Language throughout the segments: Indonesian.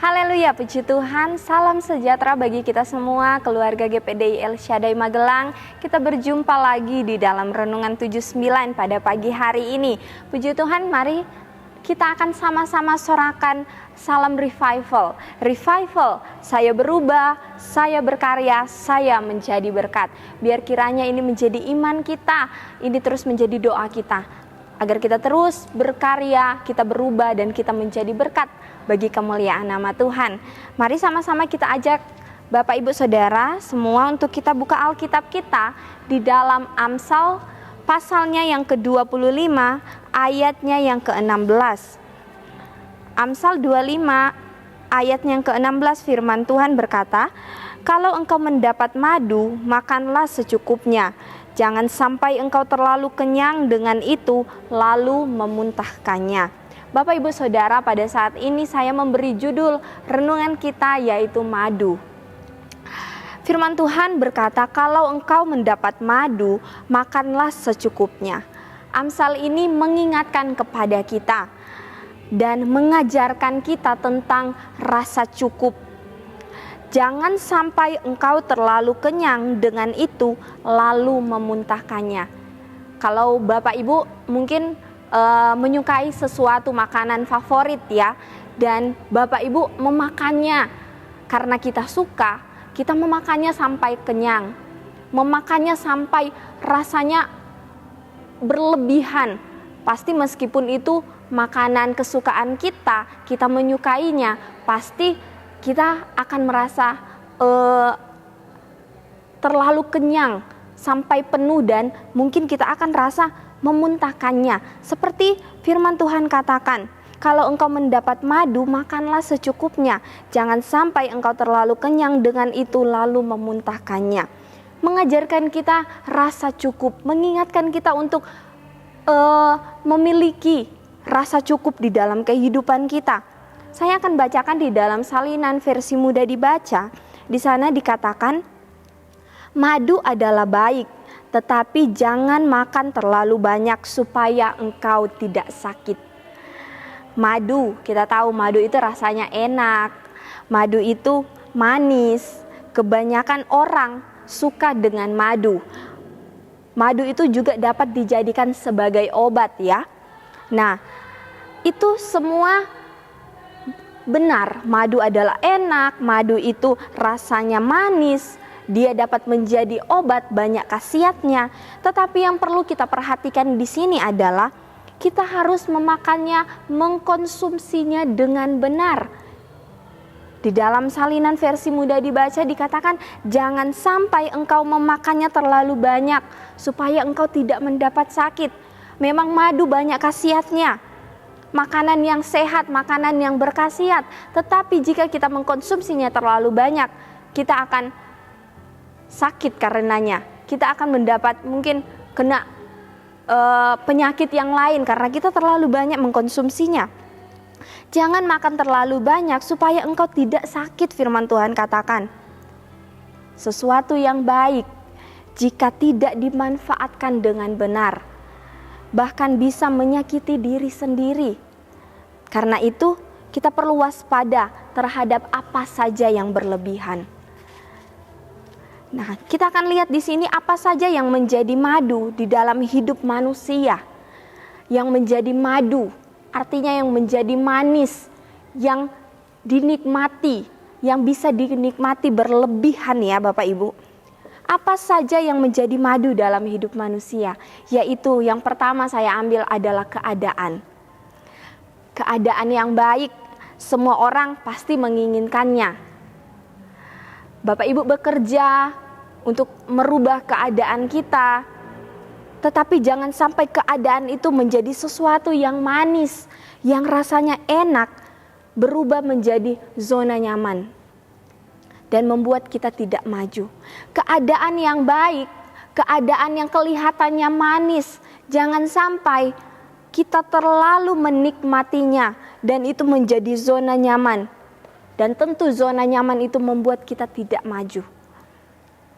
Haleluya, puji Tuhan, salam sejahtera bagi kita semua, keluarga GPDI El Shaddai Magelang. Kita berjumpa lagi di dalam Renungan 79 pada pagi hari ini. Puji Tuhan, mari kita akan sama-sama sorakan salam revival. Revival, saya berubah, saya berkarya, saya menjadi berkat. Biar kiranya ini menjadi iman kita, ini terus menjadi doa kita. Agar kita terus berkarya, kita berubah dan kita menjadi berkat bagi kemuliaan nama Tuhan. Mari sama-sama kita ajak Bapak Ibu Saudara semua untuk kita buka Alkitab kita di dalam Amsal pasalnya yang ke-25 ayatnya yang ke-16. Amsal 25 ayatnya yang ke-16 firman Tuhan berkata, "Kalau engkau mendapat madu, makanlah secukupnya. Jangan sampai engkau terlalu kenyang dengan itu lalu memuntahkannya." Bapak Ibu Saudara, pada saat ini saya memberi judul renungan kita yaitu madu. Firman Tuhan berkata, kalau engkau mendapat madu, makanlah secukupnya. Amsal ini mengingatkan kepada kita dan mengajarkan kita tentang rasa cukup. Jangan sampai engkau terlalu kenyang dengan itu lalu memuntahkannya. Kalau Bapak Ibu mungkin menyukai sesuatu makanan favorit ya, dan Bapak Ibu memakannya karena kita suka, kita memakannya sampai kenyang, memakannya sampai rasanya berlebihan. Pasti meskipun itu makanan kesukaan kita, kita menyukainya, pasti kita akan merasa terlalu kenyang sampai penuh dan mungkin kita akan rasa memuntahkannya. Seperti firman Tuhan katakan, kalau engkau mendapat madu, makanlah secukupnya. Jangan sampai engkau terlalu kenyang dengan itu lalu memuntahkannya. Mengajarkan kita rasa cukup, mengingatkan kita untuk memiliki rasa cukup di dalam kehidupan kita. Saya akan bacakan di dalam salinan versi mudah dibaca. Di sana dikatakan, madu adalah baik, tetapi jangan makan terlalu banyak supaya engkau tidak sakit. Madu, kita tahu madu itu rasanya enak, madu itu manis. Kebanyakan orang suka dengan madu. Madu itu juga dapat dijadikan sebagai obat ya. Nah, itu semua benar. Madu adalah enak, madu itu rasanya manis. Dia dapat menjadi obat, banyak khasiatnya. Tetapi yang perlu kita perhatikan di sini adalah kita harus memakannya, mengkonsumsinya dengan benar. Di dalam salinan versi mudah dibaca dikatakan, jangan sampai engkau memakannya terlalu banyak supaya engkau tidak mendapat sakit. Memang madu banyak khasiatnya, makanan yang sehat, makanan yang berkhasiat. Tetapi jika kita mengkonsumsinya terlalu banyak, kita akan sakit karenanya. Kita akan mendapat mungkin kena penyakit yang lain karena kita terlalu banyak mengkonsumsinya. Jangan makan terlalu banyak supaya engkau tidak sakit, firman Tuhan katakan. Sesuatu yang baik jika tidak dimanfaatkan dengan benar, bahkan bisa menyakiti diri sendiri. Karena itu kita perlu waspada terhadap apa saja yang berlebihan. Nah, kita akan lihat di sini apa saja yang menjadi madu di dalam hidup manusia. Yang menjadi madu, artinya yang menjadi manis, yang dinikmati, yang bisa dinikmati berlebihan ya Bapak Ibu. Apa saja yang menjadi madu dalam hidup manusia? Yaitu yang pertama saya ambil adalah keadaan. Keadaan yang baik, semua orang pasti menginginkannya. Bapak Ibu bekerja untuk merubah keadaan kita, tetapi jangan sampai keadaan itu menjadi sesuatu yang manis, yang rasanya enak, berubah menjadi zona nyaman dan membuat kita tidak maju. Keadaan yang baik, keadaan yang kelihatannya manis, jangan sampai kita terlalu menikmatinya dan itu menjadi zona nyaman. Dan tentu zona nyaman itu membuat kita tidak maju.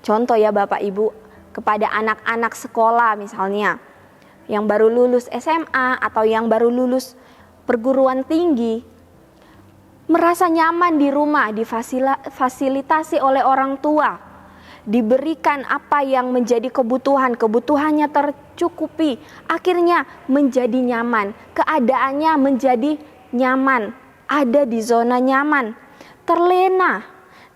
Contoh ya Bapak Ibu, kepada anak-anak sekolah misalnya, yang baru lulus SMA atau yang baru lulus perguruan tinggi, merasa nyaman di rumah, difasilitasi oleh orang tua, diberikan apa yang menjadi kebutuhannya tercukupi, akhirnya menjadi nyaman, keadaannya menjadi nyaman, ada di zona nyaman, terlena,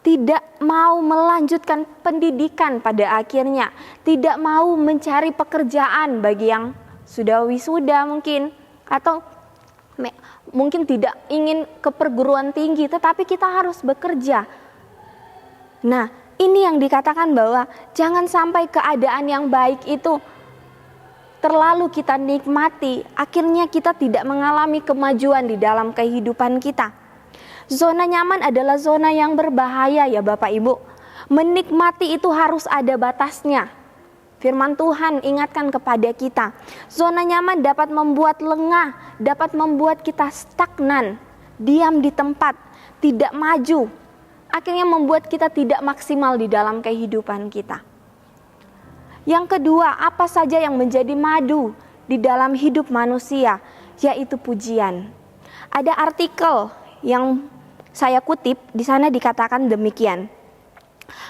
tidak mau melanjutkan pendidikan pada akhirnya, tidak mau mencari pekerjaan bagi yang sudah wisuda mungkin, atau mungkin tidak ingin ke perguruan tinggi, tetapi kita harus bekerja. Nah, ini yang dikatakan bahwa jangan sampai keadaan yang baik itu terlalu kita nikmati, akhirnya kita tidak mengalami kemajuan di dalam kehidupan kita. Zona nyaman adalah zona yang berbahaya ya Bapak Ibu. Menikmati itu harus ada batasnya. Firman Tuhan ingatkan kepada kita, zona nyaman dapat membuat lengah, dapat membuat kita stagnan, diam di tempat, tidak maju. Akhirnya membuat kita tidak maksimal di dalam kehidupan kita. Yang kedua, apa saja yang menjadi madu di dalam hidup manusia, yaitu pujian. Ada artikel yang saya kutip, di sana dikatakan demikian.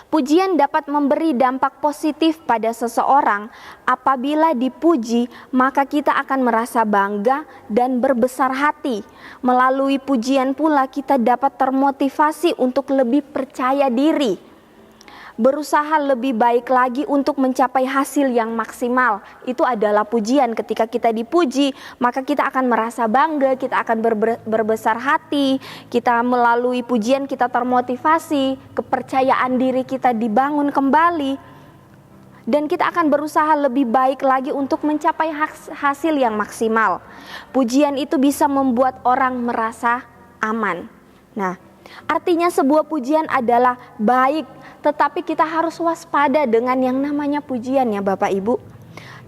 Pujian dapat memberi dampak positif pada seseorang. Apabila dipuji, maka kita akan merasa bangga dan berbesar hati. Melalui pujian pula kita dapat termotivasi untuk lebih percaya diri, berusaha lebih baik lagi untuk mencapai hasil yang maksimal. Itu adalah pujian. Ketika kita dipuji, maka kita akan merasa bangga, kita akan berbesar hati. Kita melalui pujian kita termotivasi, kepercayaan diri kita dibangun kembali, dan kita akan berusaha lebih baik lagi untuk mencapai hasil yang maksimal. Pujian itu bisa membuat orang merasa aman. Nah, artinya sebuah pujian adalah baik, tetapi kita harus waspada dengan yang namanya pujian ya Bapak Ibu.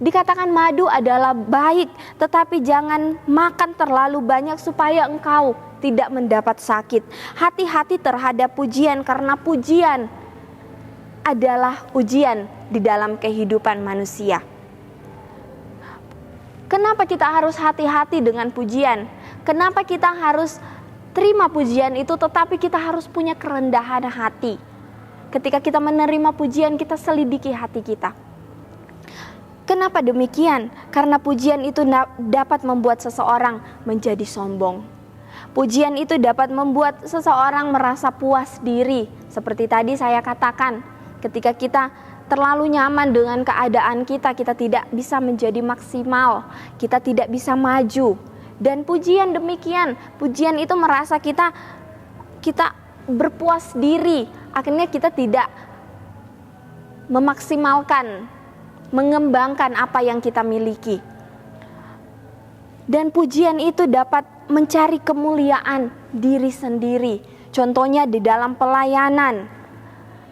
Dikatakan madu adalah baik, tetapi jangan makan terlalu banyak supaya engkau tidak mendapat sakit. Hati-hati terhadap pujian, karena pujian adalah ujian di dalam kehidupan manusia. Kenapa kita harus hati-hati dengan pujian? Kenapa kita harus terima pujian itu, tetapi kita harus punya kerendahan hati. Ketika kita menerima pujian, kita selidiki hati kita. Kenapa demikian? Karena pujian itu dapat membuat seseorang menjadi sombong. Pujian itu dapat membuat seseorang merasa puas diri. Seperti tadi saya katakan, ketika kita terlalu nyaman dengan keadaan kita, kita tidak bisa menjadi maksimal, kita tidak bisa maju. Dan pujian demikian, pujian itu merasa kita berpuas diri, akhirnya kita tidak memaksimalkan, mengembangkan apa yang kita miliki. Dan pujian itu dapat mencari kemuliaan diri sendiri. Contohnya di dalam pelayanan.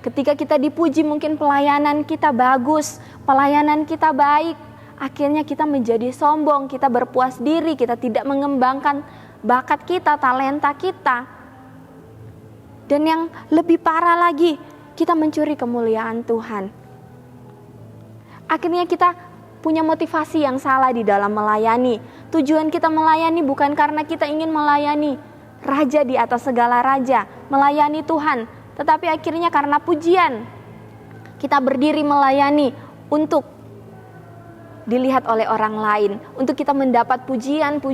Ketika kita dipuji, mungkin pelayanan kita bagus, pelayanan kita baik, akhirnya kita menjadi sombong, kita berpuas diri, kita tidak mengembangkan bakat kita, talenta kita. Dan yang lebih parah lagi, kita mencuri kemuliaan Tuhan. Akhirnya kita punya motivasi yang salah di dalam melayani. Tujuan kita melayani bukan karena kita ingin melayani raja di atas segala raja, melayani Tuhan, tetapi akhirnya karena pujian. Kita berdiri melayani untuk dilihat oleh orang lain, untuk kita mendapat pujian,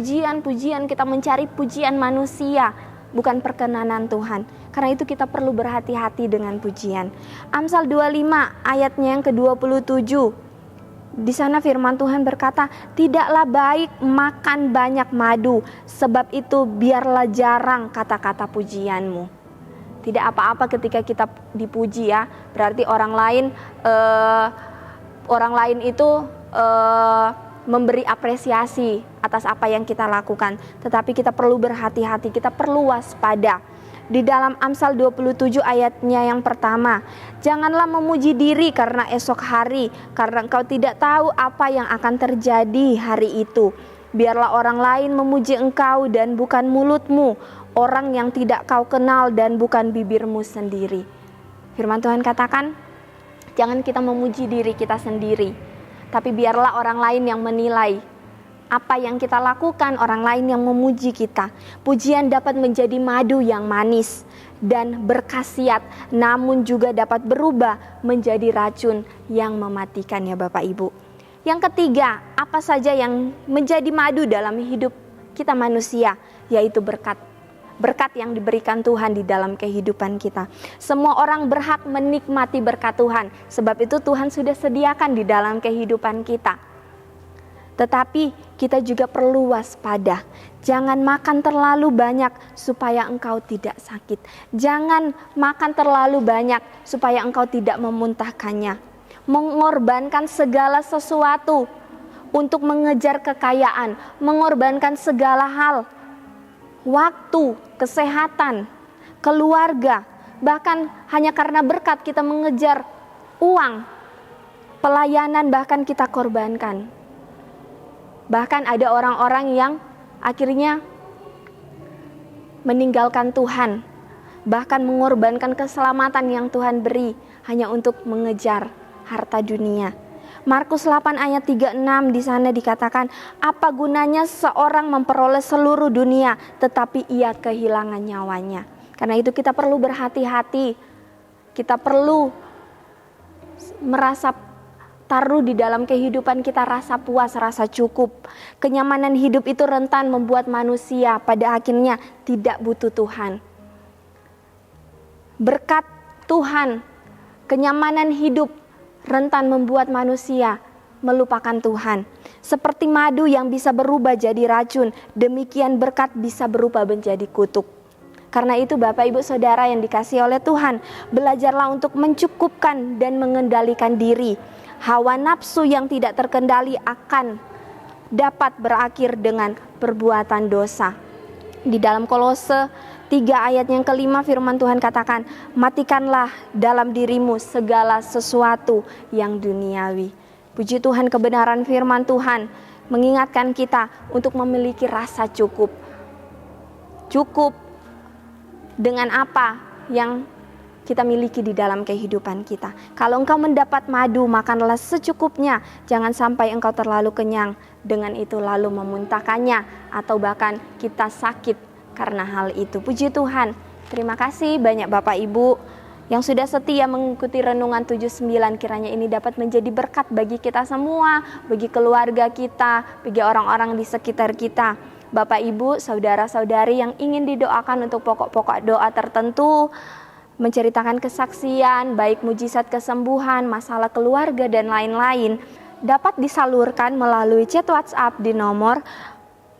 kita mencari pujian manusia, bukan perkenanan Tuhan. Karena itu kita perlu berhati-hati dengan pujian. Amsal 25 ayatnya yang ke-27. Di sana firman Tuhan berkata, "Tidaklah baik makan banyak madu, sebab itu biarlah jarang kata-kata pujianmu." Tidak apa-apa ketika kita dipuji ya. Berarti orang lain itu memberi apresiasi atas apa yang kita lakukan. Tetapi kita perlu berhati-hati, kita perlu waspada. Di dalam Amsal 27 ayatnya yang pertama, "Janganlah memuji diri karena esok hari, karena engkau tidak tahu apa yang akan terjadi hari itu. Biarlah orang lain memuji engkau dan bukan mulutmu, orang yang tidak kau kenal dan bukan bibirmu sendiri." Firman Tuhan katakan, jangan kita memuji diri kita sendiri, tapi biarlah orang lain yang menilai apa yang kita lakukan, orang lain yang memuji kita. Pujian dapat menjadi madu yang manis dan berkhasiat, namun juga dapat berubah menjadi racun yang mematikan ya Bapak Ibu. Yang ketiga, apa saja yang menjadi madu dalam hidup kita manusia, yaitu berkat. Berkat yang diberikan Tuhan di dalam kehidupan kita. Semua orang berhak menikmati berkat Tuhan, sebab itu Tuhan sudah sediakan di dalam kehidupan kita. Tetapi kita juga perlu waspada. Jangan makan terlalu banyak supaya engkau tidak sakit. Jangan makan terlalu banyak supaya engkau tidak memuntahkannya. Mengorbankan segala sesuatu untuk mengejar kekayaan, mengorbankan segala hal, waktu, kesehatan, keluarga, bahkan hanya karena berkat kita mengejar uang, pelayanan bahkan kita korbankan. Bahkan ada orang-orang yang akhirnya meninggalkan Tuhan, bahkan mengorbankan keselamatan yang Tuhan beri hanya untuk mengejar harta dunia. Markus 8 ayat 36 di sana dikatakan, apa gunanya seorang memperoleh seluruh dunia tetapi ia kehilangan nyawanya. Karena itu kita perlu berhati-hati. Kita perlu merasa taruh di dalam kehidupan kita rasa puas, rasa cukup. Kenyamanan hidup itu rentan membuat manusia pada akhirnya tidak butuh Tuhan. Berkat Tuhan, kenyamanan hidup rentan membuat manusia melupakan Tuhan. Seperti madu yang bisa berubah jadi racun, demikian berkat bisa berubah menjadi kutuk. Karena itu Bapak Ibu Saudara yang dikasihi oleh Tuhan, belajarlah untuk mencukupkan dan mengendalikan diri. Hawa nafsu yang tidak terkendali akan dapat berakhir dengan perbuatan dosa. Di dalam Kolose 3 ayat yang kelima firman Tuhan katakan, matikanlah dalam dirimu segala sesuatu yang duniawi. Puji Tuhan, kebenaran firman Tuhan mengingatkan kita untuk memiliki rasa cukup. Cukup dengan apa yang kita miliki di dalam kehidupan kita. Kalau engkau mendapat madu, makanlah secukupnya. Jangan sampai engkau terlalu kenyang, dengan itu lalu memuntahkannya, atau bahkan kita sakit karena hal itu. Puji Tuhan. Terima kasih banyak Bapak Ibu yang sudah setia mengikuti Renungan 79. Kiranya ini dapat menjadi berkat bagi kita semua, bagi keluarga kita, bagi orang-orang di sekitar kita. Bapak Ibu, saudara-saudari yang ingin didoakan untuk pokok-pokok doa tertentu, menceritakan kesaksian, baik mujizat kesembuhan, masalah keluarga dan lain-lain, dapat disalurkan melalui chat WhatsApp di nomor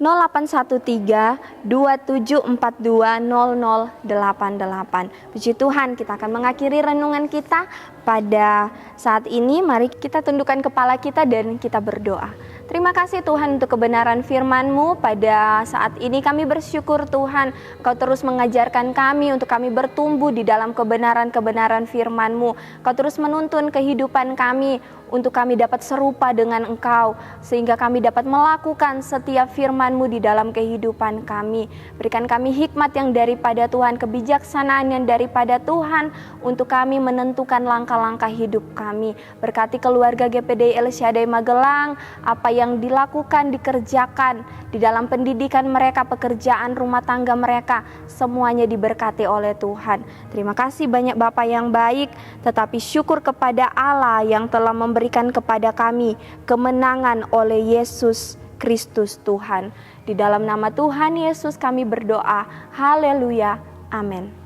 0813-2742-0088. Puji Tuhan, kita akan mengakhiri renungan kita pada saat ini. Mari kita tundukkan kepala kita dan kita berdoa. Terima kasih Tuhan untuk kebenaran firman-Mu. Pada saat ini kami bersyukur Tuhan, Kau terus mengajarkan kami untuk kami bertumbuh di dalam kebenaran-kebenaran firman-Mu. Kau terus menuntun kehidupan kami untuk kami dapat serupa dengan Engkau, sehingga kami dapat melakukan setiap firman-Mu di dalam kehidupan kami. Berikan kami hikmat yang daripada Tuhan, kebijaksanaan yang daripada Tuhan, untuk kami menentukan langkah-langkah hidup kami. Berkati keluarga GPDI El Shaddai Magelang, apa yang dilakukan, dikerjakan di dalam pendidikan mereka, pekerjaan rumah tangga mereka, semuanya diberkati oleh Tuhan. Terima kasih banyak Bapa yang baik, tetapi syukur kepada Allah yang telah memberikan kepada kami kemenangan oleh Yesus Kristus Tuhan. Di dalam nama Tuhan Yesus kami berdoa. Haleluya. Amin.